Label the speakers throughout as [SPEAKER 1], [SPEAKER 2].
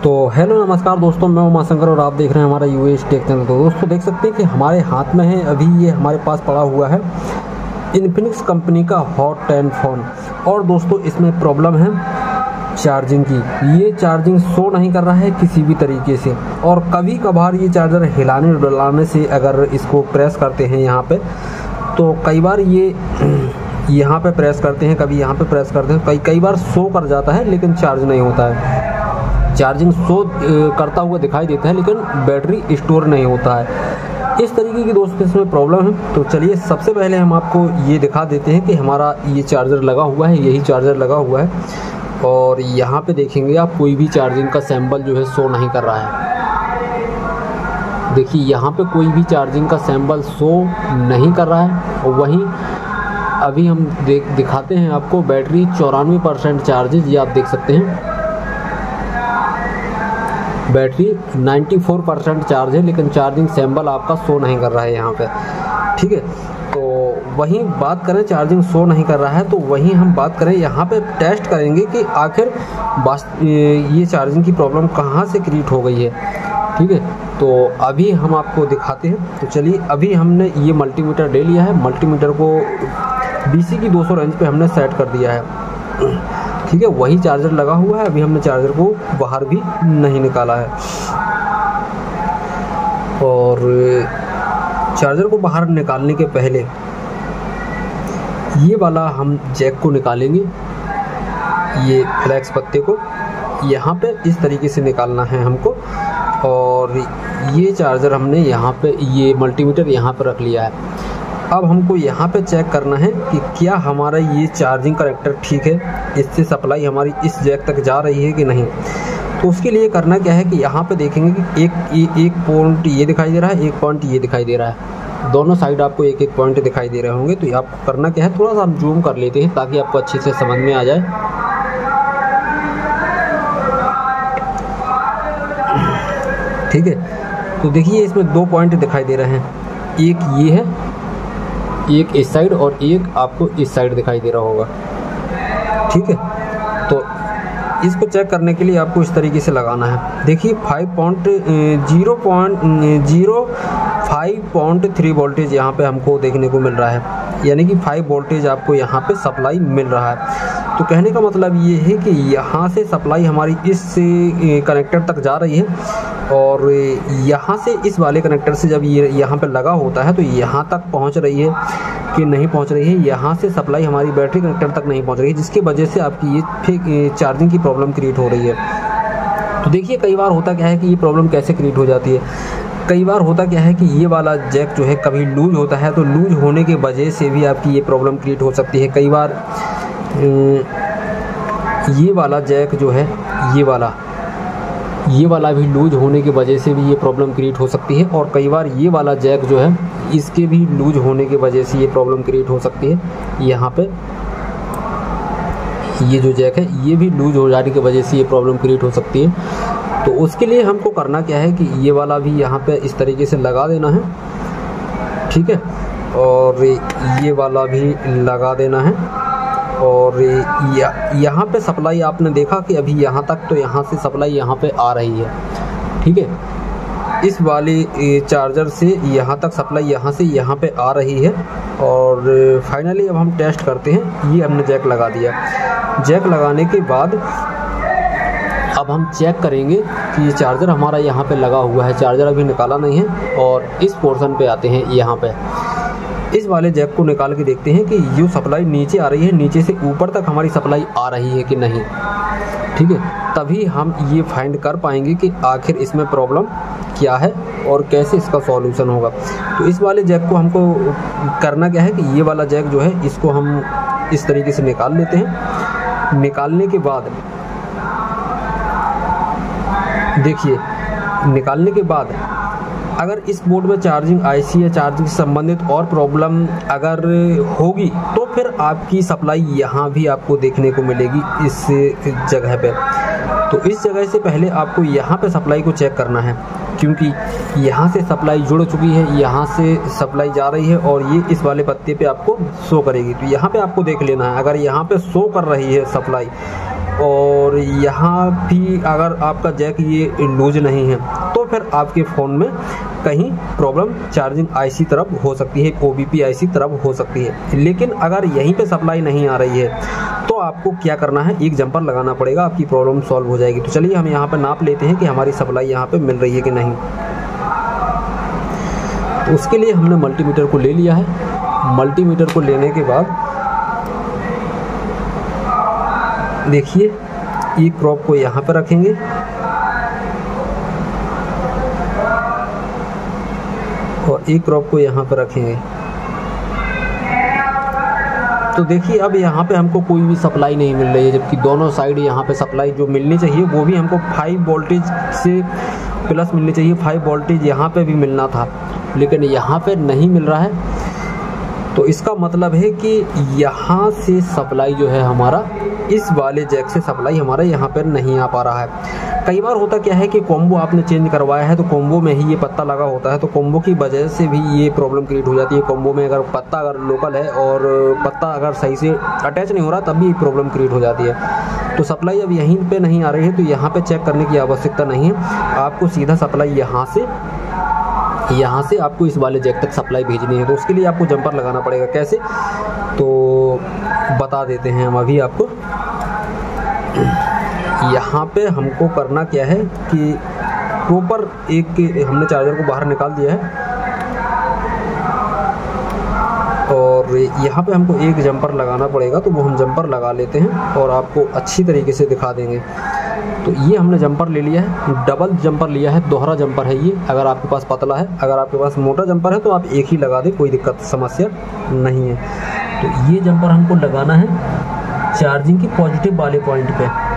[SPEAKER 1] तो हेलो नमस्कार दोस्तों, मैं उमा शंकर और आप देख रहे हैं हमारा यूएस टेक चैनल। तो दोस्तों देख सकते हैं कि हमारे हाथ में है अभी ये हमारे पास पड़ा हुआ है इन्फिनिक्स कंपनी का हॉट 10 फ़ोन। और दोस्तों इसमें प्रॉब्लम है चार्जिंग की। ये चार्जिंग शो नहीं कर रहा है किसी भी तरीके से, और कभी कभार ये चार्जर हिलाने डुलाने से अगर इसको प्रेस करते हैं यहाँ पे, तो कई बार ये यहाँ पे प्रेस करते हैं, कभी यहाँ पे प्रेस करते हैं, कई बार शो कर जाता है लेकिन चार्ज नहीं होता है। चार्जिंग शो करता हुआ दिखाई देता है लेकिन बैटरी स्टोर नहीं होता है। इस तरीके की दोस्तों इसमें प्रॉब्लम है। तो चलिए सबसे पहले हम आपको ये दिखा देते हैं कि हमारा ये चार्जर लगा हुआ है, यही चार्जर लगा हुआ है, और यहाँ पे देखेंगे आप कोई भी चार्जिंग का सैंपल जो है शो नहीं कर रहा है। देखिए यहाँ पे कोई भी चार्जिंग का सैंपल शो नहीं कर रहा है। और वहीं अभी हम दिखाते हैं आपको बैटरी 94% चार्जेज, ये आप देख सकते हैं। बैटरी 94% चार्ज है लेकिन चार्जिंग सैंपल आपका शो नहीं कर रहा है यहाँ पे, ठीक है। तो वहीं बात करें चार्जिंग शो नहीं कर रहा है, तो वहीं हम बात करें यहाँ पे टेस्ट करेंगे कि आखिर ये चार्जिंग की प्रॉब्लम कहाँ से क्रिएट हो गई है, ठीक है। तो अभी हम आपको दिखाते हैं। तो चलिए अभी हमने ये मल्टीमीटर ले लिया है, मल्टीमीटर को BC की 200 रेंज पे हमने सेट कर दिया है, ठीक है। वही चार्जर लगा हुआ है, अभी हमने चार्जर को बाहर भी नहीं निकाला है। और चार्जर को बाहर निकालने के पहले ये वाला हम जैक को निकालेंगे, ये फ्लैक्स पत्ते को यहाँ पे इस तरीके से निकालना है हमको। और ये चार्जर हमने यहाँ पे, ये मल्टीमीटर यहाँ पे रख लिया है। अब हमको यहाँ पे चेक करना है कि क्या हमारा ये चार्जिंग कनेक्टर ठीक है, इससे सप्लाई हमारी इस जैक तक जा रही है कि नहीं। तो उसके लिए करना क्या है कि यहाँ पे देखेंगे कि एक पॉइंट ये दिखाई दे रहा है, एक पॉइंट ये दिखाई दे रहा है। दोनों साइड आपको एक एक पॉइंट दिखाई दे रहे होंगे। तो आपको करना क्या है, थोड़ा सा हम जूम कर लेते हैं ताकि आपको अच्छे से समझ में आ जाए। ठीक है, तो देखिए इसमें 2 पॉइंट दिखाई दे रहे हैं, एक ये है, एक इस साइड और एक आपको इस साइड दिखाई दे रहा होगा, ठीक है। तो इसको चेक करने के लिए आपको इस तरीके से लगाना है। देखिए 5.3 वोल्टेज यहाँ पे हमको देखने को मिल रहा है, यानी कि 5 वोल्टेज आपको यहाँ पे सप्लाई मिल रहा है। तो कहने का मतलब ये है कि यहाँ से सप्लाई हमारी इस कनेक्टर तक जा रही है, और यहाँ से इस वाले कनेक्टर से जब ये यहाँ पे लगा होता है तो यहाँ तक पहुँच रही है कि नहीं पहुँच रही है। यहाँ से सप्लाई हमारी बैटरी कनेक्टर तक नहीं पहुँच रही है, जिसकी वजह से आपकी ये चार्जिंग की प्रॉब्लम क्रिएट हो रही है। तो देखिए कई बार होता क्या है कि ये प्रॉब्लम कैसे क्रिएट हो जाती है। कई बार होता क्या है कि ये वाला जैक जो है कभी लूज होता है, तो लूज होने के वजह से भी आपकी ये प्रॉब्लम क्रिएट हो सकती है। कई बार ये वाला जैक जो है, ये वाला भी लूज होने की वजह से भी ये प्रॉब्लम क्रिएट हो सकती है। और कई बार ये वाला जैक जो है, इसके भी लूज होने की वजह से ये प्रॉब्लम क्रिएट हो सकती है। यहाँ पे ये जो जैक है ये भी लूज हो जाने की वजह से ये प्रॉब्लम क्रिएट हो सकती है। तो उसके लिए हमको करना क्या है कि ये वाला भी यहाँ पे इस तरीके से लगा देना है, ठीक है। और ये वाला भी लगा देना है। और यहाँ पे सप्लाई आपने देखा कि अभी यहाँ तक, तो यहाँ से सप्लाई यहाँ पे आ रही है, ठीक है। इस वाले चार्जर से यहाँ तक सप्लाई यहाँ से यहाँ पे आ रही है। और फाइनली अब हम टेस्ट करते हैं। ये हमने जैक लगा दिया। जैक लगाने के बाद अब हम चेक करेंगे कि ये चार्जर हमारा यहाँ पे लगा हुआ है। चार्जर अभी निकाला नहीं है। और इस पोर्शन पे आते हैं, यहाँ पे इस वाले जैक को निकाल के देखते हैं कि ये सप्लाई नीचे आ रही है, नीचे से ऊपर तक हमारी सप्लाई आ रही है कि नहीं, ठीक है। तभी हम ये फाइंड कर पाएंगे कि आखिर इसमें प्रॉब्लम क्या है और कैसे इसका सॉल्यूशन होगा। तो इस वाले जैक को हमको करना क्या है कि ये वाला जैक जो है इसको हम इस तरीके से निकाल लेते हैं। निकालने के बाद देखिए, निकालने के बाद अगर इस बोर्ड में चार्जिंग IC या चार्जिंग से संबंधित और प्रॉब्लम अगर होगी तो फिर आपकी सप्लाई यहाँ भी आपको देखने को मिलेगी इस जगह पे। तो इस जगह से पहले आपको यहाँ पे सप्लाई को चेक करना है, क्योंकि यहाँ से सप्लाई जुड़ चुकी है, यहाँ से सप्लाई जा रही है और ये इस वाले पत्ते पे आपको शो करेगी। तो यहाँ पे आपको देख लेना है, अगर यहाँ पे शो कर रही है सप्लाई और यहाँ भी अगर आपका जैक ये लूज नहीं है तो फिर आपके फ़ोन में कहीं प्रॉब्लम चार्जिंग आईसी तरफ हो सकती है, OBP आईसी तरफ हो सकती है। लेकिन अगर यहीं पे सप्लाई नहीं आ रही है तो आपको क्या करना है, एक जंपर लगाना पड़ेगा, आपकी प्रॉब्लम सॉल्व हो जाएगी। तो चलिए हम यहाँ पे नाप लेते हैं कि हमारी सप्लाई यहाँ पे मिल रही है कि नहीं। तो उसके लिए हमने मल्टीमीटर को ले लिया है। मल्टीमीटर को लेने के बाद देखिए एक प्रोब को यहाँ पर रखेंगे और एक प्रोब को यहाँ पर रखेंगे। तो देखिए अब यहाँ पे हमको कोई भी सप्लाई नहीं मिल रही है, जबकि दोनों साइड यहाँ पे सप्लाई जो मिलनी चाहिए वो भी हमको 5 वोल्टेज से प्लस मिलनी चाहिए। 5 वोल्टेज यहाँ पे भी मिलना था, लेकिन यहाँ पे नहीं मिल रहा है। तो इसका मतलब है कि यहाँ से सप्लाई जो है हमारा, इस वाले जैक से सप्लाई हमारा यहाँ पर नहीं आ पा रहा है। कई बार होता क्या है कि कॉम्बो आपने चेंज करवाया है तो कॉम्बो में ही ये पत्ता लगा होता है, तो कॉम्बो की वजह से भी ये प्रॉब्लम क्रिएट हो जाती है। कॉम्बो में अगर पत्ता अगर लोकल है और पत्ता अगर सही से अटैच नहीं हो रहा तब भी प्रॉब्लम क्रिएट हो जाती है। तो सप्लाई अब यहीं पे नहीं आ रही है तो यहाँ पे चेक करने की आवश्यकता नहीं है, आपको सीधा सप्लाई यहाँ से आपको इस वाले जैक तक सप्लाई भेजनी है। तो उसके लिए आपको जंपर लगाना पड़ेगा। कैसे, तो बता देते हैं हम अभी आपको। यहाँ पे हमको करना क्या है कि प्रॉपर एक हमने चार्जर को बाहर निकाल दिया है और यहाँ पे हमको एक जंपर लगाना पड़ेगा। तो वो हम जंपर लगा लेते हैं और आपको अच्छी तरीके से दिखा देंगे। तो ये हमने जंपर ले लिया है, डबल जंपर लिया है, दोहरा जंपर है ये। अगर आपके पास पतला है, अगर आपके पास मोटा जंपर है तो आप एक ही लगा दें, कोई दिक्कत समस्या नहीं है। तो ये जंपर हमको लगाना है चार्जिंग की पॉजिटिव वाले पॉइंट पे।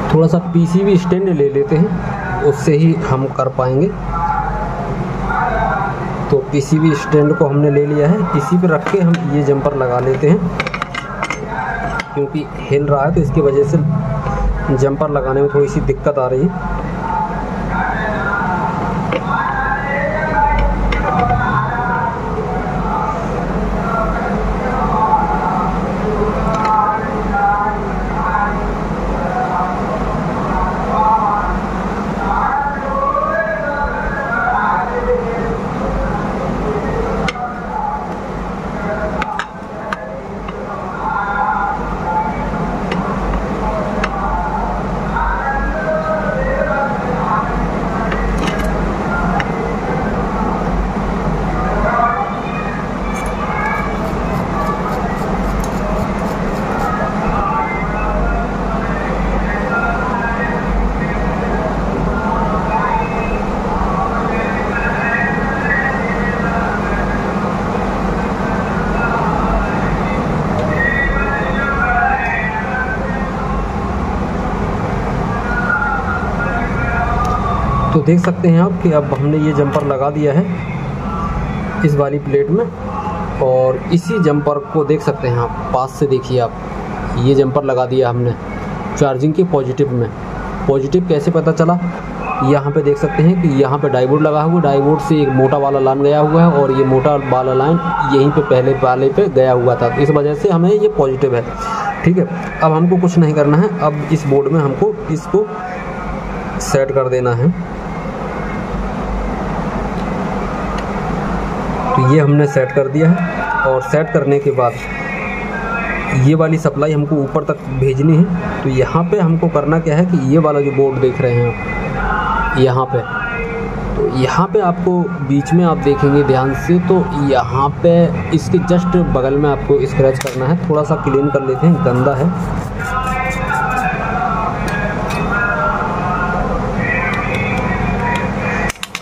[SPEAKER 1] थोड़ा सा PCB स्टैंड ले लेते हैं, उससे ही हम कर पाएंगे। तो PCB स्टैंड को हमने ले लिया है, इसी पे रख के हम ये जंपर लगा लेते हैं। क्योंकि हिल रहा है तो इसकी वजह से जंपर लगाने में थोड़ी सी दिक्कत आ रही है। तो देख सकते हैं आप कि अब हमने ये जंपर लगा दिया है इस वाली प्लेट में, और इसी जंपर को देख सकते हैं आप, पास से देखिए आप, ये जंपर लगा दिया हमने चार्जिंग के पॉजिटिव में। पॉजिटिव कैसे पता चला, यहाँ पे देख सकते हैं कि यहाँ पे डायोड लगा हुआ है, डायोड से एक मोटा वाला लाइन गया हुआ है और ये मोटा वाला लाइन यहीं पे पहले वाले पे गया हुआ था, तो इस वजह से हमें ये पॉजिटिव है। ठीक है, अब हमको कुछ नहीं करना है, अब इस बोर्ड में हमको इसको सेट कर देना है। तो ये हमने सेट कर दिया है, और सेट करने के बाद ये वाली सप्लाई हमको ऊपर तक भेजनी है। तो यहाँ पे हमको करना क्या है कि ये वाला जो बोर्ड देख रहे हैं आप यहाँ पे, तो यहाँ पे आपको बीच में आप देखेंगे ध्यान से, तो यहाँ पे इसके जस्ट बगल में आपको स्क्रैच करना है। थोड़ा सा क्लीन कर लेते हैं, गंदा है।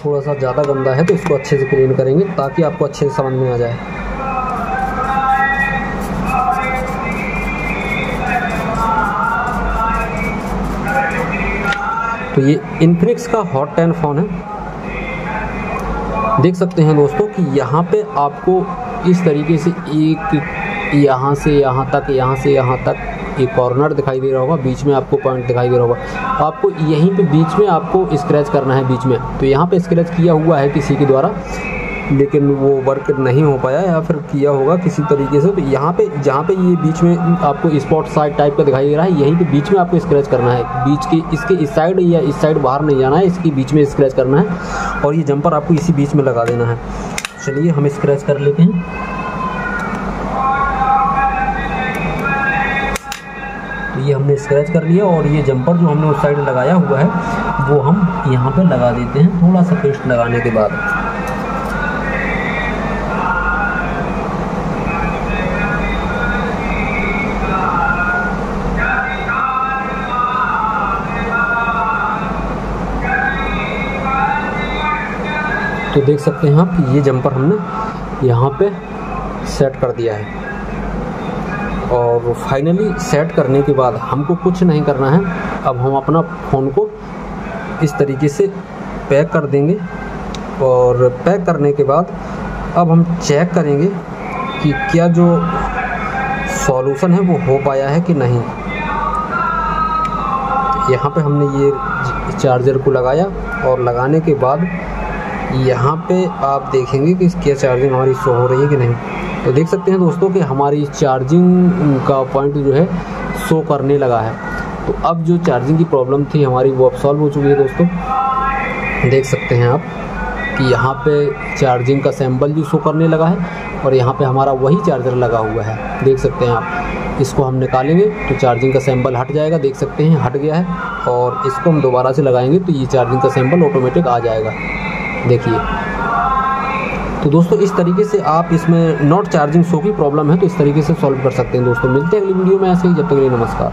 [SPEAKER 1] थोड़ा सा ज़्यादा गंदा है, तो इसको अच्छे से क्लीन करेंगे ताकि आपको अच्छे से समझ में आ जाए। तो ये इन्फिनिक्स का हॉट 10 फ़ोन है। देख सकते हैं दोस्तों कि यहाँ पे आपको इस तरीके से एक यहाँ से यहाँ तक, यहाँ से यहाँ तक एक कॉर्नर दिखाई दे रहा होगा, बीच में आपको पॉइंट दिखाई दे रहा होगा। आपको यहीं पे बीच में आपको स्क्रैच करना है बीच में। तो यहाँ पे स्क्रैच किया हुआ है किसी के द्वारा, लेकिन वो वर्क नहीं हो पाया या फिर किया होगा किसी तरीके से। तो यहाँ पे जहाँ पे ये बीच में आपको स्पॉट साइड टाइप का दिखाई दे रहा है, यहीं पे बीच में आपको स्क्रैच करना है। बीच के इसके इस साइड या इस साइड बाहर नहीं जाना है, इसके बीच में स्क्रैच करना है और ये जंपर आपको इसी बीच में लगा देना है। चलिए हम स्क्रैच कर लेते हैं। तो ये हमने स्क्रैच कर लिया और ये जंपर जो हमने उस साइड लगाया हुआ है वो हम यहाँ पे लगा देते हैं थोड़ा सा पेस्ट लगाने के बाद। तो देख सकते हैं आप ये जंपर हमने यहाँ पे सेट कर दिया है। और फाइनली सेट करने के बाद हमको कुछ नहीं करना है। अब हम अपना फ़ोन को इस तरीके से पैक कर देंगे और पैक करने के बाद अब हम चेक करेंगे कि क्या जो सॉल्यूशन है वो हो पाया है कि नहीं। यहाँ पे हमने ये चार्जर को लगाया और लगाने के बाद यहाँ पे आप देखेंगे कि क्या चार्जिंग हमारी शो हो रही है कि नहीं। तो देख सकते हैं दोस्तों कि हमारी चार्जिंग का पॉइंट जो है शो करने लगा है। तो अब जो चार्जिंग की प्रॉब्लम थी हमारी वो अब सॉल्व हो चुकी है दोस्तों। देख सकते हैं आप कि यहाँ पे चार्जिंग का सैंपल भी शो करने लगा है और यहाँ पे हमारा वही चार्जर लगा हुआ है। देख सकते हैं आप, इसको हम निकालेंगे तो चार्जिंग का सैंपल हट जाएगा। देख सकते हैं हट गया है और इसको हम दोबारा से लगाएंगे तो ये चार्जिंग का सैंपल ऑटोमेटिक आ जाएगा। देखिए, तो दोस्तों इस तरीके से आप इसमें नॉट चार्जिंग शो की प्रॉब्लम है तो इस तरीके से सॉल्व कर सकते हैं दोस्तों। मिलते हैं अगली वीडियो में ऐसे ही, जब तक के लिए नमस्कार।